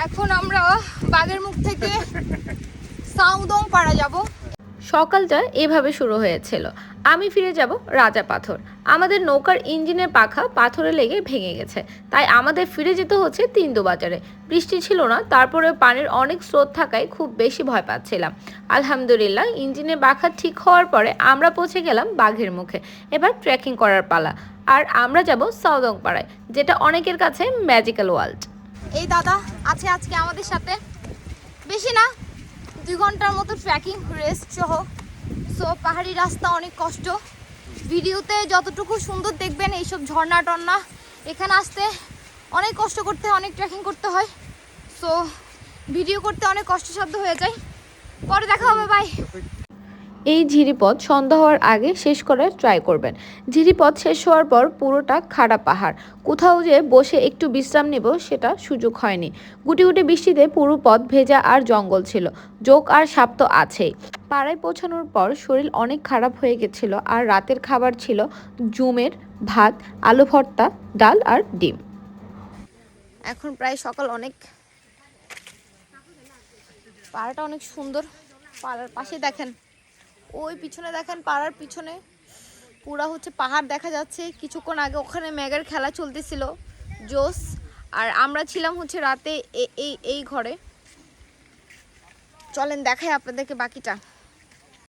এখন আমরা বাগের মুখ থেকে সাউদং পাড়া যাব। সকালটা এভাবে শুরু হয়েছিল। আমি ফিরে যাব রাজা পাথর। আমাদের নৌকার ইঞ্জিনের পাখা পাথরে লেগে ভেঙে গেছে, তাই আমাদের ফিরে যেতে হচ্ছে তিন্দু বাজারে। বৃষ্টি ছিল না, তারপরে পানির অনেক স্রোত থাকায় খুব বেশি ভয় পাচ্ছিলাম। আলহামদুলিল্লাহ ইঞ্জিনের পাখা ঠিক হওয়ার পরে আমরা পৌঁছে গেলাম বাঘের মুখে। এবার ট্রেকিং করার পালা। আর আমরা যাব সাউদং পাড়ায়, যেটা অনেকের কাছে ম্যাজিক্যাল ওয়ার্ল্ড। এই দাদা আছে আজকে আমাদের সাথে, বেশি না 2 ঘন্টার মতো ট্রেকিং রেস্ট সহ। সো পাহাড়ি রাস্তা অনেক কষ্ট, ভিডিওতে যতটুকু সুন্দর দেখবেন এইসব ঝর্ণা টর্ণা, এখানে আসতে অনেক কষ্ট করতে হয়, অনেক ট্রেকিং করতে হয়। সো ভিডিও করতে অনেক কষ্টসাধ্য হয়ে যায়। পরে দেখা হবে, বাই। এই ঝিরিপথ সন্ধ্যা হওয়ার আগে শেষ করার ট্রাই করবেন। ঝিরিপথ শেষ হওয়ার পর পুরোটা খাড়া পাহাড়, কোথাও যে বসে একটু বিশ্রাম নেব সেটা সুযোগ হয়নি। গুটি গুটি বৃষ্টিতে পুরো পথ ভেজা আর জঙ্গল ছিল, জোক আর সাপ তো আছেই। পাড়ায় পৌঁছানোর পর শরীর অনেক খারাপ হয়ে গেছিল, আর রাতের খাবার ছিল জুমের ভাত, আলু ভর্তা, ডাল আর ডিম। এখন প্রায় সকাল, অনেক পাড়াটা অনেক সুন্দর। পাড়ার পাশে দেখেন, ওই পিছনে দেখেন, পাড়ার পিছনে পুরা হচ্ছে পাহাড় দেখা যাচ্ছে। কিছুক্ষণ আগে ওখানে মেঘের খেলা চলতেছিল, জোস। আর আমরা ছিলাম হচ্ছে রাতে এই ঘরে। চলেন দেখাই আপনাদেরকে বাকিটা।